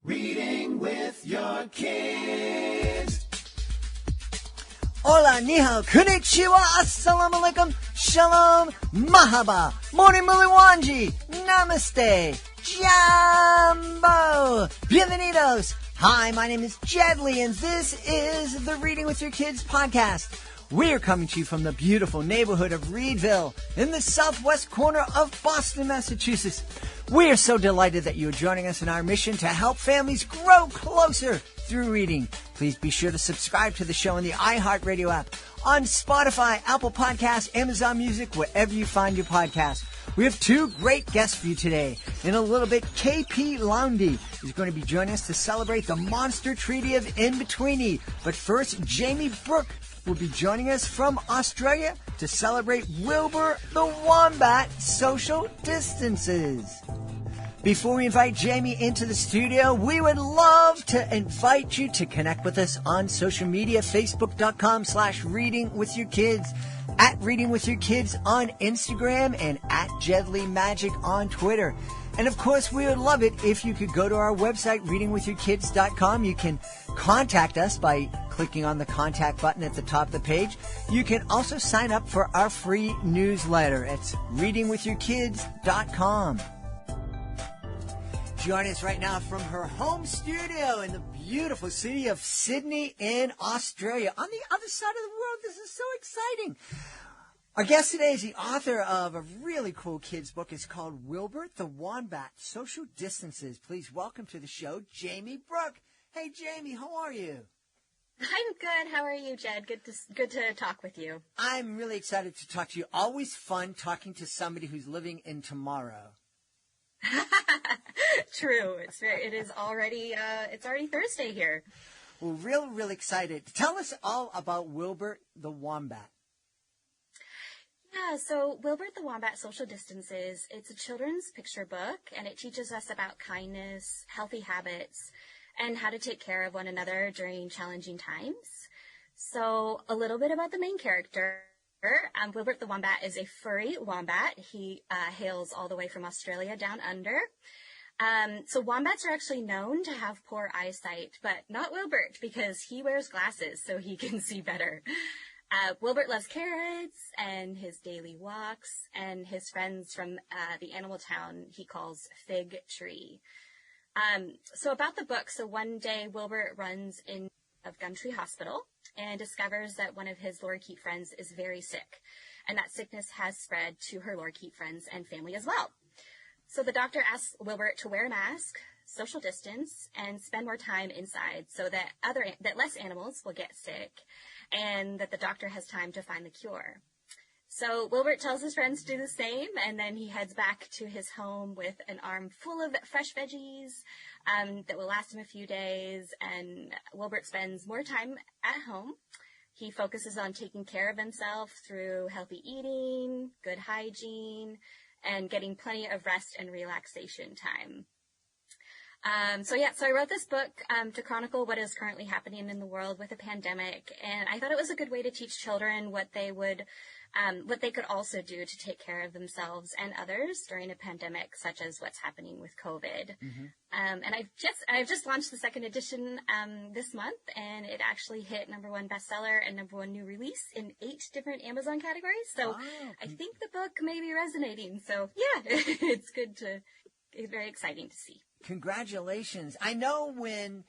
Reading with your kids. Hola, ni hao, konnichiwa, assalamu alaikum, shalom, mahaba, mori muliwanji, namaste, jambo, bienvenidos. Hi, my name is Jedley, and this is the Reading with Your Kids podcast. We are coming to you from the beautiful neighborhood of Reedville in the southwest corner of Boston, Massachusetts. We are so delighted that you are joining us in our mission to help families grow closer through reading. Please be sure to subscribe to the show in the iHeartRadio app, on Spotify, Apple Podcasts, Amazon Music, wherever you find your podcasts. We have two great guests for you today. In a little bit, K P Loundy is going to be joining us to celebrate the Monster Treaty of Betweeny. But first, Jamie Borook will be joining us from Australia to celebrate Wilber the Wombat social distances. Before we invite Jamie into the studio, we would love to invite you to connect with us on social media, facebook.com/readingwithyourkids, at Reading With Your Kids on Instagram, and at Jedley Magic on Twitter. And of course, we would love it if you could go to our website, readingwithyourkids.com. You can contact us by clicking on the contact button at the top of the page. You can also sign up for our free newsletter. It's readingwithyourkids.com. Joining us right now from her home studio in the beautiful city of Sydney in Australia. On the other side of the world, this is so exciting. Our guest today is the author of a really cool kids book. It's called Wilber the Wombat, Social Distances. Please welcome to the show, Jamie Borook. Hey, Jamie, how are you? I'm good. How are you, Jed? Good to talk with you. I'm really excited to talk to you. Always fun talking to somebody who's living in tomorrow. True. It is already it's already Thursday here. We're really excited. Tell us all about Wilber the Wombat. Yeah, so Wilber the Wombat Social Distances, it's a children's picture book, and it teaches us about kindness, healthy habits, and how to take care of one another during challenging times. So a little bit about the main character. Wilber the Wombat is a furry wombat. He hails all the way from Australia down under. So wombats are actually known to have poor eyesight, but not Wilbert, because he wears glasses so he can see better. Wilbert loves carrots and his daily walks, and his friends from the animal town he calls Fig Tree. So about the book, so one day Wilbert runs in of Gumtree Hospital and discovers that one of his lorikeet friends is very sick, and that sickness has spread to her lorikeet friends and family as well. So the doctor asks Wilbert to wear a mask, social distance, and spend more time inside so that less animals will get sick, and that the doctor has time to find the cure. So Wilbert tells his friends to do the same, and then he heads back to his home with an arm full of fresh veggies that will last him a few days, and Wilbert spends more time at home. He focuses on taking care of himself through healthy eating, good hygiene, and getting plenty of rest and relaxation time. So I wrote this book to chronicle what is currently happening in the world with the pandemic, and I thought it was a good way to teach children what they could also do to take care of themselves and others during a pandemic, such as what's happening with COVID. Mm-hmm. And I've just launched the second edition this month, and it actually hit #1 bestseller and #1 new release in 8 different Amazon categories. So I think the book may be resonating. So yeah, it's very exciting to see. Congratulations. I know when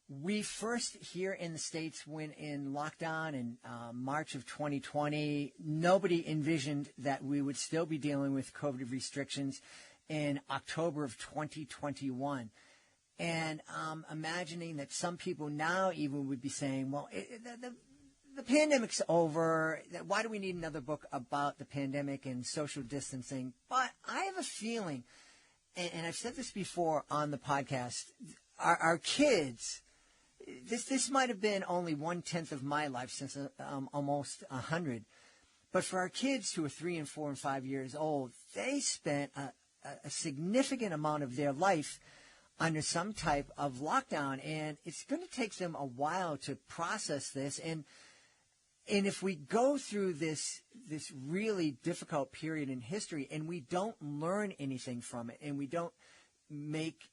we first here in the States went in lockdown in March of 2020, nobody envisioned that we would still be dealing with COVID restrictions in October of 2021. And imagining that some people now even would be saying, well, the pandemic's over. Why do we need another book about the pandemic and social distancing? But I have a feeling, and I've said this before on the podcast, our kids, this might have been only 1/10 of my life since almost 100. But for our kids who are 3 and 4 and 5 years old, they spent a significant amount of their life under some type of lockdown. And it's going to take them a while to process this. And if we go through this really difficult period in history and we don't learn anything from it, and we don't make,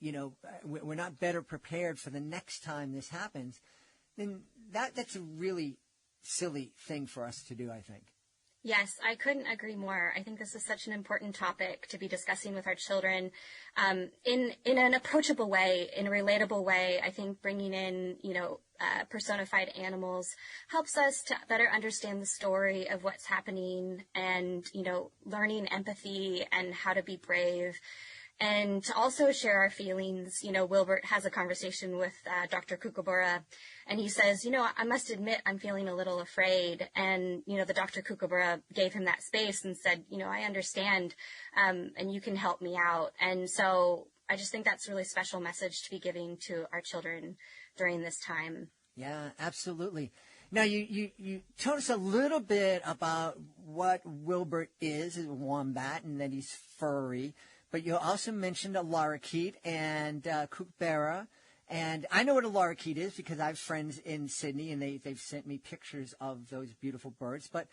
we're not better prepared for the next time this happens, then that's a really silly thing for us to do, I think. Yes, I couldn't agree more. I think this is such an important topic to be discussing with our children in an approachable way, in a relatable way. I think bringing in, personified animals helps us to better understand the story of what's happening and, learning empathy and how to be brave. And to also share our feelings. Wilber has a conversation with Dr. Kookaburra, and he says, I must admit I'm feeling a little afraid. And, the Dr. Kookaburra gave him that space and said, I understand, and you can help me out. And so I just think that's a really special message to be giving to our children during this time. Yeah, absolutely. Now, you told us a little bit about what Wilber is a wombat, and that he's furry. But you also mentioned a lorikeet and kookaburra. And I know what a lorikeet is because I have friends in Sydney, and they've sent me pictures of those beautiful birds. But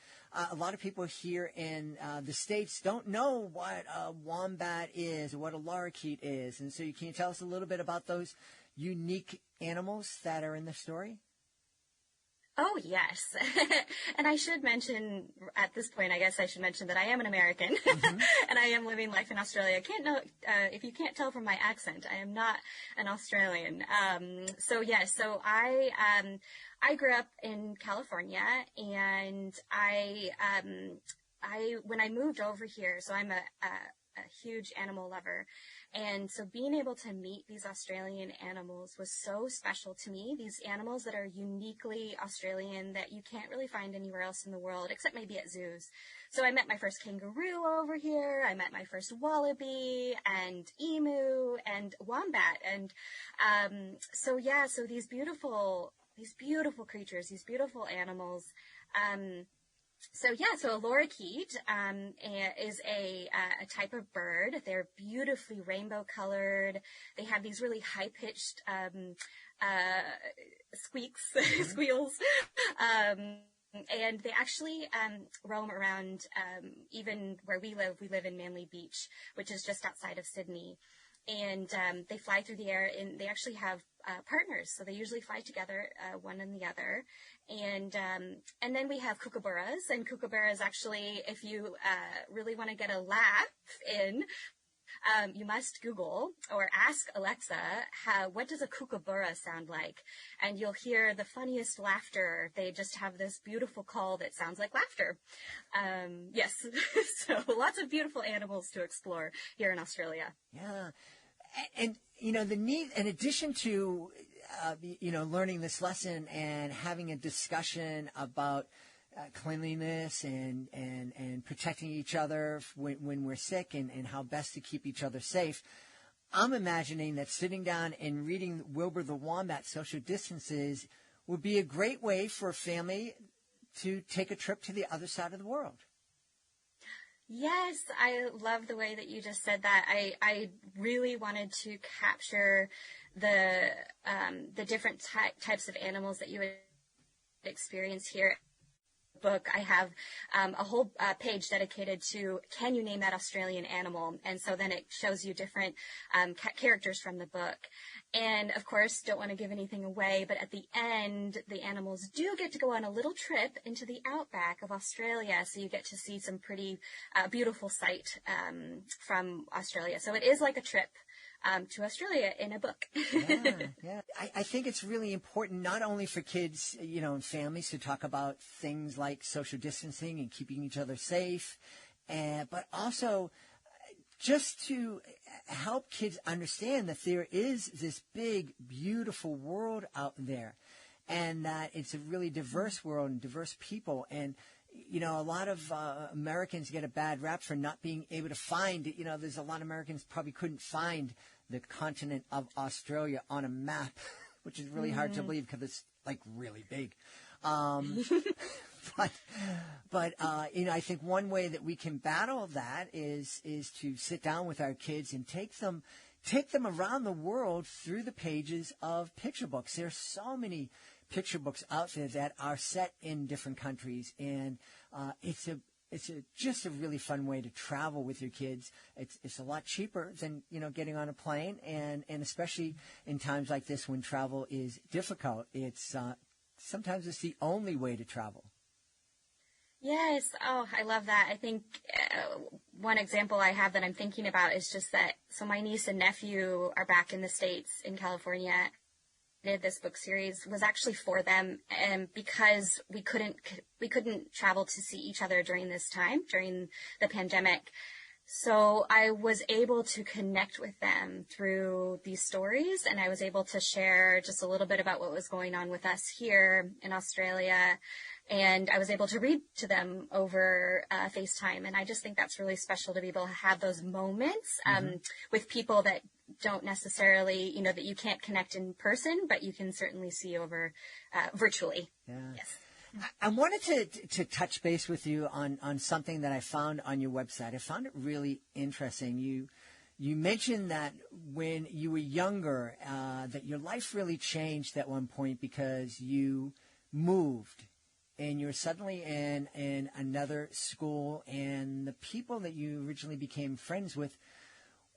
a lot of people here in the States don't know what a wombat is or what a lorikeet is. And so can you tell us a little bit about those unique animals that are in the story? Oh, yes. And I should mention at this point, I guess I should mention that I am an American and I am living life in Australia. If you can't tell from my accent, I am not an Australian. So I grew up in California, and when I moved over here, so I'm a huge animal lover. And so being able to meet these Australian animals was so special to me. These animals that are uniquely Australian that you can't really find anywhere else in the world, except maybe at zoos. So I met my first kangaroo over here. I met my first wallaby and emu and wombat. And so these beautiful creatures, these beautiful animals. So a lorikeet is a type of bird. They're beautifully rainbow colored. They have these really high pitched squeals. And they actually roam around even where we live. We live in Manly Beach, which is just outside of Sydney. And they fly through the air, and they actually have partners. So they usually fly together, one and the other. And then we have kookaburras. And kookaburras actually, if you really want to get a laugh in, you must Google or ask Alexa, what does a kookaburra sound like? And you'll hear the funniest laughter. They just have this beautiful call that sounds like laughter. Yes. So lots of beautiful animals to explore here in Australia. Yeah. And, the need, in addition to, learning this lesson and having a discussion about cleanliness and protecting each other when we're sick and how best to keep each other safe, I'm imagining that sitting down and reading Wilber the Wombat Social Distances would be a great way for a family to take a trip to the other side of the world. Yes, I love the way that you just said that. I really wanted to capture the different types of animals that you would experience here. Book, I have a whole page dedicated to, can you name that Australian animal? And so then it shows you different characters from the book. And of course, don't want to give anything away, but at the end, the animals do get to go on a little trip into the outback of Australia. So you get to see some pretty beautiful sight from Australia. So it is like a trip to Australia in a book. Yeah. I think it's really important not only for kids, and families to talk about things like social distancing and keeping each other safe, but also just to help kids understand that there is this big, beautiful world out there, and that it's a really diverse world and diverse people. And a lot of Americans get a bad rap for not being able to find, there's a lot of Americans probably couldn't find the continent of Australia on a map, which is really hard to believe because it's like really big. But I think one way that we can battle that is to sit down with our kids and take them around the world through the pages of picture books. There's so many picture books out there that are set in different countries, and it's just a really fun way to travel with your kids. It's a lot cheaper than, getting on a plane. And especially in times like this when travel is difficult, sometimes it's the only way to travel. Yes. Oh, I love that. I think one example I have that I'm thinking about is just that. So my niece and nephew are back in the States in California. Did this book series was actually for them, and because we couldn't travel to see each other during this time, during the pandemic. So I was able to connect with them through these stories, and I was able to share just a little bit about what was going on with us here in Australia. And I was able to read to them over FaceTime. And I just think that's really special to be able to have those moments with people that don't necessarily, that you can't connect in person, but you can certainly see over virtually. Yeah. Yes. I wanted to touch base with you on something that I found on your website. I found it really interesting. You mentioned that when you were younger, that your life really changed at one point because you moved. And you're suddenly in another school, and the people that you originally became friends with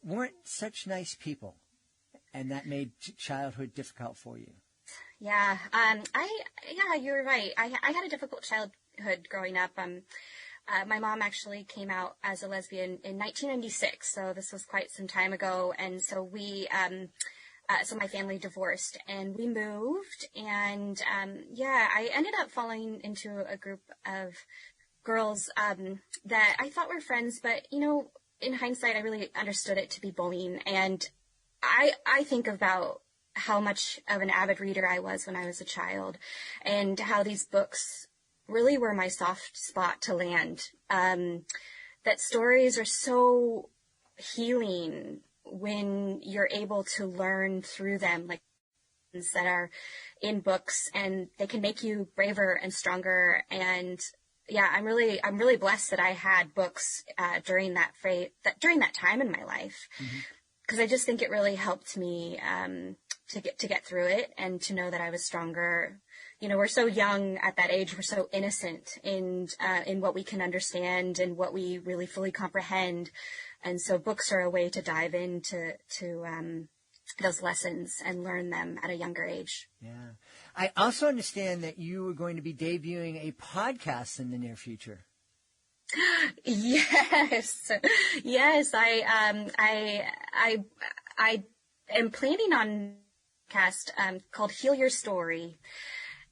weren't such nice people, and that made childhood difficult for you. Yeah, you're right. I had a difficult childhood growing up. My mom actually came out as a lesbian in 1996, so this was quite some time ago, and so so my family divorced and we moved, and I ended up falling into a group of girls that I thought were friends, but in hindsight I really understood it to be bullying. And I think about how much of an avid reader I was when I was a child, and how these books really were my soft spot to land. That stories are so healing when you're able to learn through them, like that are in books, and they can make you braver and stronger. And I'm really blessed that I had books during that time in my life, because I just think it really helped me to get through it and to know that I was stronger. We're so young at that age. We're so innocent in what we can understand and what we really fully comprehend. And so books are a way to dive into those lessons and learn them at a younger age. Yeah. I also understand that you are going to be debuting a podcast in the near future. Yes. I am planning on a podcast called Heal Your Story.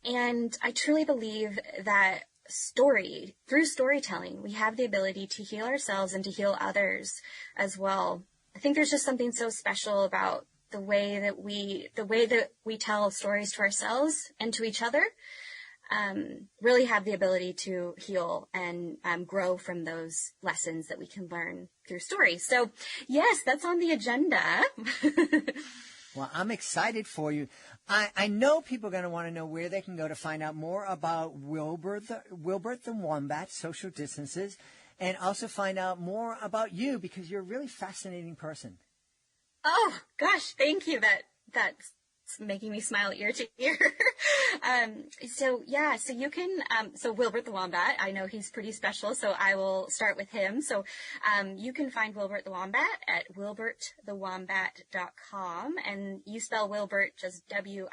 And I truly believe that through storytelling, we have the ability to heal ourselves and to heal others as well. I think there's just something so special about the way that we tell stories to ourselves and to each other, really have the ability to heal and grow from those lessons that we can learn through stories. So yes, that's on the agenda. Well, I'm excited for you. I know people are going to want to know where they can go to find out more about Wilber the Wombat, social distances, and also find out more about you, because you're a really fascinating person. Oh, gosh, thank you. That's making me smile ear to ear. So you can, so Wilber the Wombat, I know he's pretty special, so I will start with him. So, you can find Wilbert the Wombat at wilbertthewombat.com, and you spell Wilbert just WILBERT,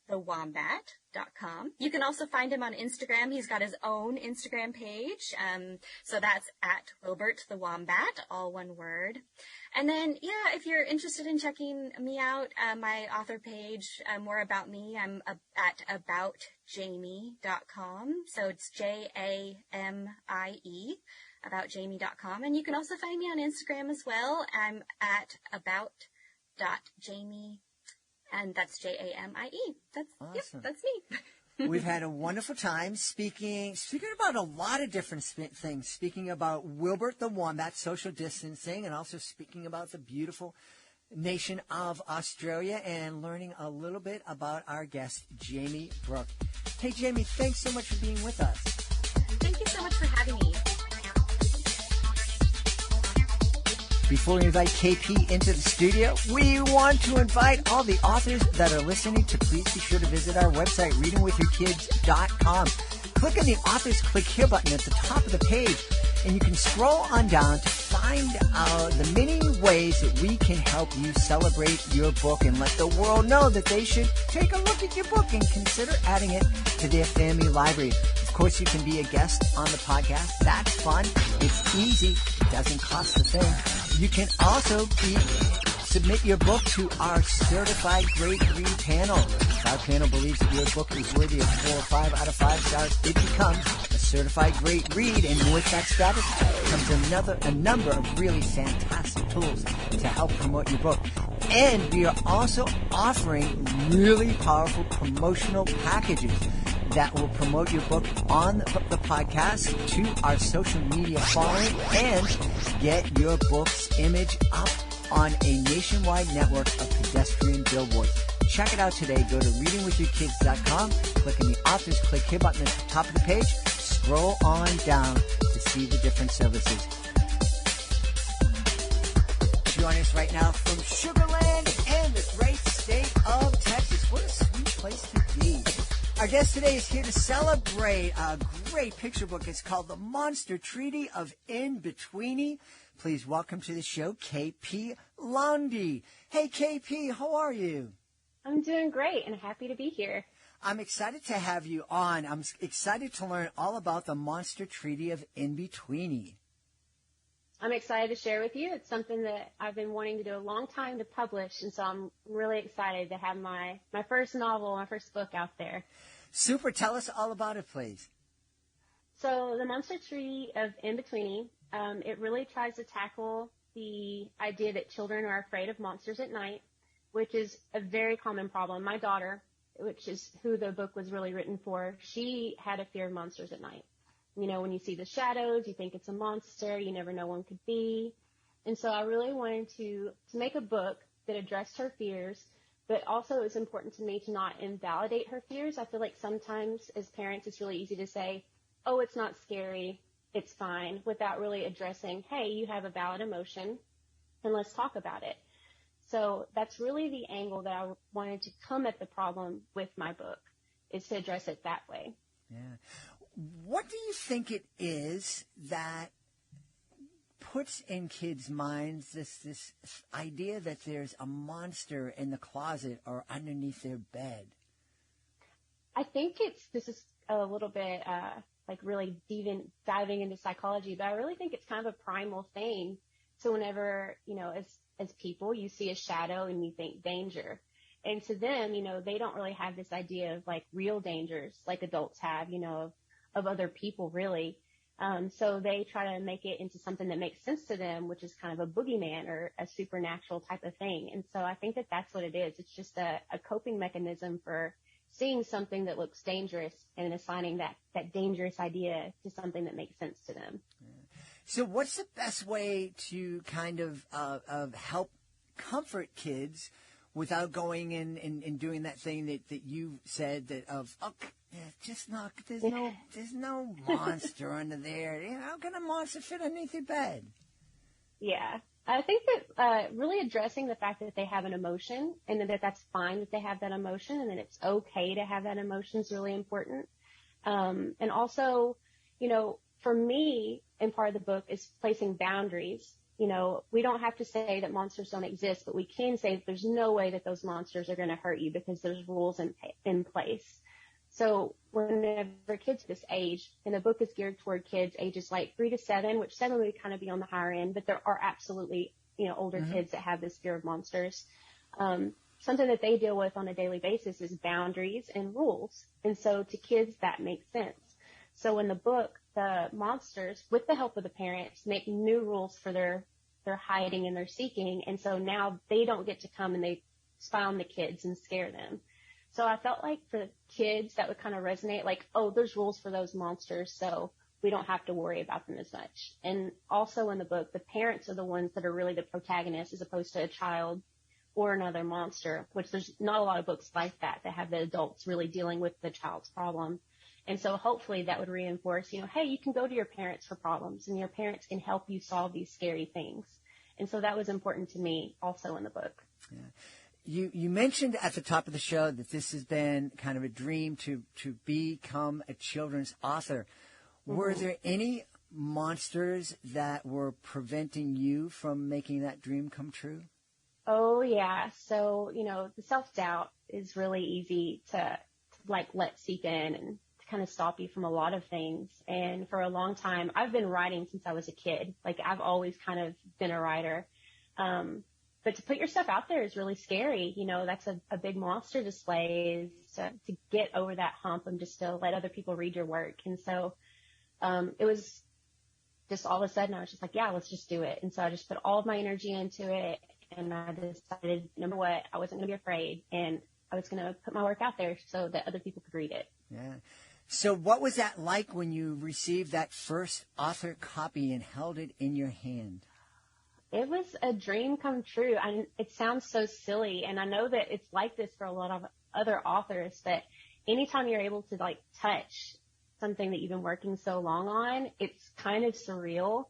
thewombat.com. You can also find him on Instagram. He's got his own Instagram page. So that's at Wilbert the Wombat, all one word. And then, if you're interested in checking me out, my author page, more about me, I'm at aboutjamie.com. So it's JAMIE, aboutjamie.com. And you can also find me on Instagram as well. I'm at about.jamie, and that's JAMIE. That's awesome. That's me. We've had a wonderful time speaking about a lot of different things, speaking about Wilber the Wombat, social distancing, and also speaking about the beautiful nation of Australia, and learning a little bit about our guest, Jamie Brooke. Hey, Jamie, thanks so much for being with us. Thank you so much for having me. Before we invite KP into the studio, we want to invite all the authors that are listening to please be sure to visit our website, readingwithyourkids.com. Click on the author's Click Here button at the top of the page, and you can scroll on down to find out the many ways that we can help you celebrate your book and let the world know that they should take a look at your book and consider adding it to their family library. Of course, you can be a guest on the podcast. That's fun. It's easy. It doesn't cost a thing. You can also submit your book to our Certified Great Read panel. If our panel believes that your book is worthy of 4 or 5 out of 5 stars, it becomes a Certified Great Read, and with that status comes a number of really fantastic tools to help promote your book. And we are also offering really powerful promotional packages that will promote your book on the podcast to our social media following and get your book's image up on a nationwide network of pedestrian billboards. Check it out today. Go to readingwithyourkids.com, click on the author's Click Here button at the top of the page, scroll on down to see the different services. Joining us right now from Sugar Land and the great state of Texas. What a sweet place to be. Our guest today is here to celebrate a great picture book. It's called The Monster Treaty of In-Betweeny. Please welcome to the show, K P Loundy. Hey, KP, how are you? I'm doing great and happy to be here. I'm excited to have you on. I'm excited to learn all about the Monster Treaty of In-Betweeny. I'm excited to share with you. It's something that I've been wanting to do a long time to publish, and so I'm really excited to have my first novel, my first book out there. Super. Tell us all about it, please. So the Monster Treaty of In-Betweeny, it really tries to tackle the idea that children are afraid of monsters at night, which is a very common problem. My daughter, which is who the book was really written for, she had a fear of monsters at night. You know, when you see the shadows, you think it's a monster. You never know one could be. And so I really wanted to make a book that addressed her fears, but also it's important to me to not invalidate her fears. I feel like sometimes as parents, it's really easy to say, oh, it's not scary, it's fine, without really addressing, hey, you have a valid emotion, and let's talk about it. So that's really the angle that I wanted to come at the problem with my book, is to address it that way. Yeah. What do you think it is that puts in kids' minds this idea that there's a monster in the closet or underneath their bed? I think this is a little bit like really diving into psychology, but I really think it's kind of a primal thing. So whenever, you know, as people, you see a shadow and you think danger. And to them, you know, they don't really have this idea of like real dangers like adults have, you know, of other people really. So they try to make it into something that makes sense to them, which is kind of a boogeyman or a supernatural type of thing. And so I think that that's what it is. It's just a coping mechanism for seeing something that looks dangerous and assigning that dangerous idea to something that makes sense to them. So what's the best way to kind of help comfort kids without going in and doing that thing that you said that just not, there's no monster under there. You know, how can a monster fit underneath your bed? Yeah. I think that really addressing the fact that they have an emotion and that that's fine that they have that emotion and that it's okay to have that emotion is really important. And also, you know, for me, and part of the book is placing boundaries. You know, we don't have to say that monsters don't exist, but we can say that there's no way that those monsters are going to hurt you because there's rules in place. So whenever kids this age, and the book is geared toward kids ages like 3 to 7, which 7 would kind of be on the higher end, but there are absolutely, you know, older kids that have this fear of monsters. Something that they deal with on a daily basis is boundaries and rules. And so to kids, that makes sense. So in the book, the monsters, with the help of the parents, make new rules for their hiding and their seeking. And so now they don't get to come and they spy on the kids and scare them. So I felt like for kids that would kind of resonate, like, oh, there's rules for those monsters, so we don't have to worry about them as much. And also in the book, the parents are the ones that are really the protagonists as opposed to a child or another monster, which there's not a lot of books like that have the adults really dealing with the child's problem. And so hopefully that would reinforce, you know, hey, you can go to your parents for problems and your parents can help you solve these scary things. And so that was important to me also in the book. Yeah. You mentioned at the top of the show that this has been kind of a dream to become a children's author. Mm-hmm. Were there any monsters that were preventing you from making that dream come true? Oh, yeah. So, the self-doubt is really easy to let seep in and to kind of stop you from a lot of things. And for a long time, I've been writing since I was a kid. I've always kind of been a writer. But to put yourself out there is really scary. That's a big monster display, is to get over that hump and just to let other people read your work. And so, it was just all of a sudden I was just like, yeah, let's just do it. And so I just put all of my energy into it. And I decided, number one, I wasn't going to be afraid, and I was going to put my work out there so that other people could read it. Yeah. So what was that like when you received that first author copy and held it in your hand? It was a dream come true. It sounds so silly, and I know that it's like this for a lot of other authors, that anytime you're able to touch something that you've been working so long on, it's kind of surreal.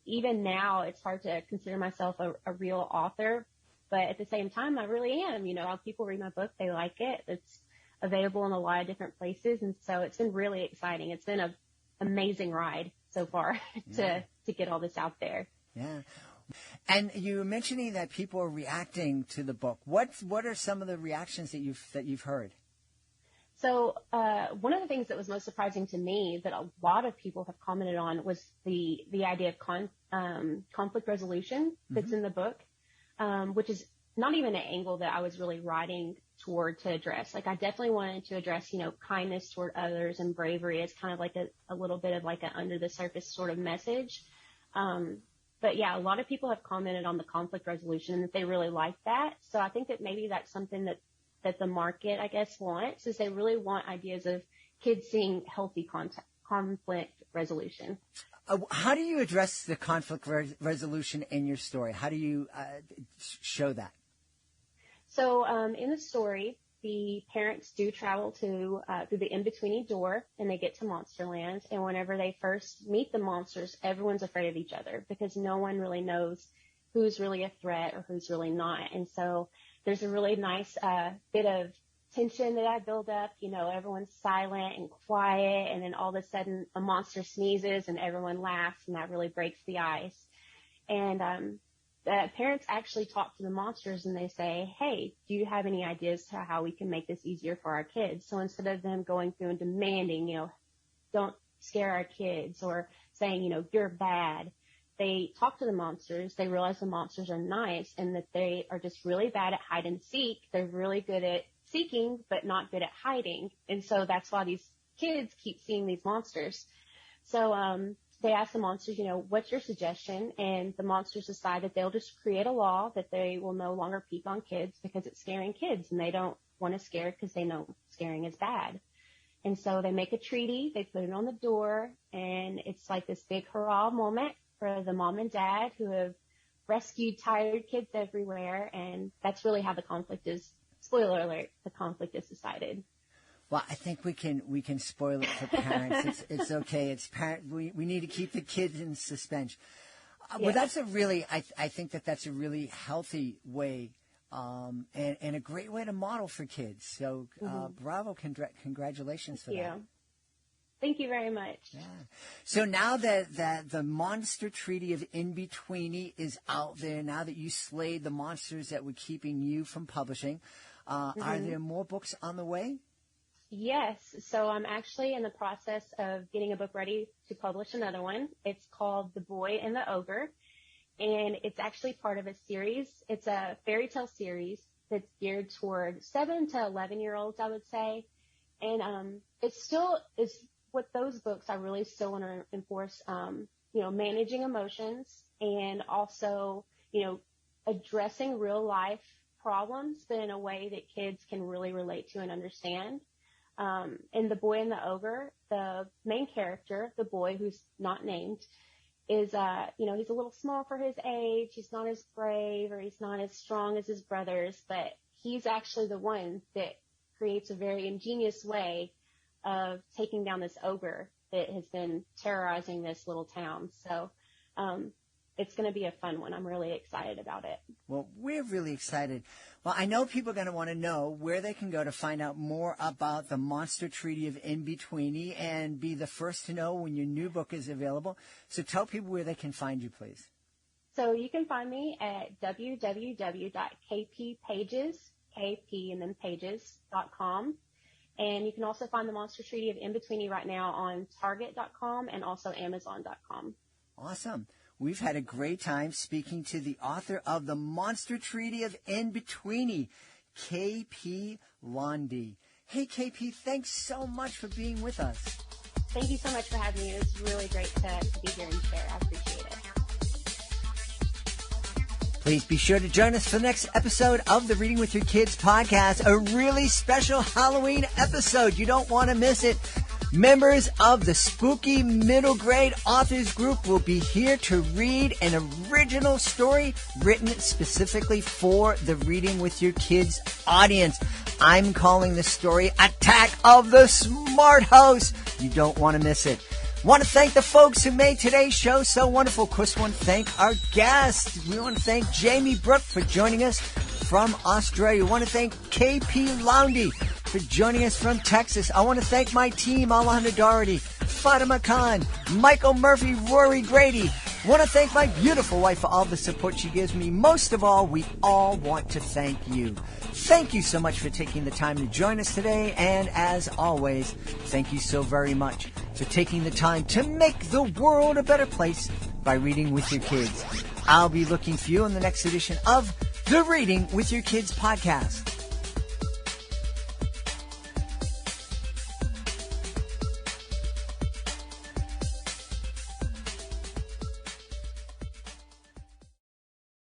Even now, it's hard to consider myself a real author, but at the same time, I really am. How people read my book, they like it. It's available in a lot of different places, and so it's been really exciting. It's been an amazing ride so far to get all this out there. Yeah. And you were mentioning that people are reacting to the book. What are some of the reactions that you've heard? So one of the things that was most surprising to me that a lot of people have commented on was the idea of conflict resolution that's in the book, which is not even an angle that I was really writing toward to address. I definitely wanted to address, kindness toward others and bravery as kind of a little bit of an under the surface sort of message. But yeah, a lot of people have commented on the conflict resolution and that they really like that. So I think that maybe that's something that the market, I guess, wants, is they really want ideas of kids seeing healthy conflict resolution. How do you address the conflict resolution in your story? How do you show that? So in the story, the parents do travel through the in-betweeny door, and they get to Monsterland. And whenever they first meet the monsters, everyone's afraid of each other because no one really knows who's really a threat or who's really not. And so there's a really nice bit of tension that I build up. Everyone's silent and quiet, and then all of a sudden a monster sneezes and everyone laughs, and that really breaks the ice. And the parents actually talk to the monsters, and they say, hey, do you have any ideas to how we can make this easier for our kids? So instead of them going through and demanding, don't scare our kids, or saying, you're bad, they talk to the monsters. They realize the monsters are nice and that they are just really bad at hide and seek. They're really good at seeking, but not good at hiding. And so that's why these kids keep seeing these monsters. So they ask the monsters, what's your suggestion? And the monsters decide that they'll just create a law that they will no longer peek on kids because it's scaring kids, and they don't want to scare because they know scaring is bad. And so they make a treaty. They put it on the door, and it's like this big hurrah moment for the mom and dad who have rescued tired kids everywhere. And that's really how the conflict is, spoiler alert, the conflict is decided. Well, I think we can spoil it for parents. It's okay. It's we need to keep the kids in suspense. Well, that's a really, I think that's a really healthy way, and a great way to model for kids. So, bravo, congratulations for that. Thank you very much. Yeah. So now that the monster treaty of In-Betweeny is out there, now that you slayed the monsters that were keeping you from publishing, are there more books on the way? Yes. So I'm actually in the process of getting a book ready to publish another one. It's called The Boy and the Ogre, and it's actually part of a series. It's a fairy tale series that's geared toward 7 to 11-year-olds, I would say. And it's with those books, I really still want to enforce, managing emotions, and also, addressing real life problems, but in a way that kids can really relate to and understand. In The Boy and the Ogre, the main character, the boy who's not named, is, he's a little small for his age. He's not as brave, or he's not as strong as his brothers, but he's actually the one that creates a very ingenious way of taking down this ogre that has been terrorizing this little town. So, it's going to be a fun one. I'm really excited about it. Well, we're really excited. Well, I know people are going to want to know where they can go to find out more about the Monster Treaty of In-Betweeny and be the first to know when your new book is available. So tell people where they can find you, please. So you can find me at www.kppages.com. And you can also find the Monster Treaty of In-Betweeny right now on Target.com and also Amazon.com. Awesome. We've had a great time speaking to the author of The Monster Treaty of In-Betweeny, K P Loundy. Hey, KP, thanks so much for being with us. Thank you so much for having me. It was really great to be here and share. I appreciate it. Please be sure to join us for the next episode of the Reading with Your Kids podcast, a really special Halloween episode. You don't want to miss it. Members of the Spooky Middle Grade Authors Group will be here to read an original story written specifically for the Reading with Your Kids audience. I'm calling the story Attack of the Smart House. You don't want to miss it. Want to thank the folks who made today's show so wonderful. Of course, want to thank our guest. We want to thank Jamie Brooke for joining us from Australia. We want to thank K P Loundy for joining us from Texas. I want to thank my team, Alejandra Doherty, Fatima Khan, Michael Murphy, Rory Grady. I want to thank my beautiful wife for all the support she gives me. Most of all, we all want to thank you. Thank you so much for taking the time to join us today. And as always, thank you so very much for taking the time to make the world a better place by reading with your kids. I'll be looking for you in the next edition of the Reading with Your Kids podcast.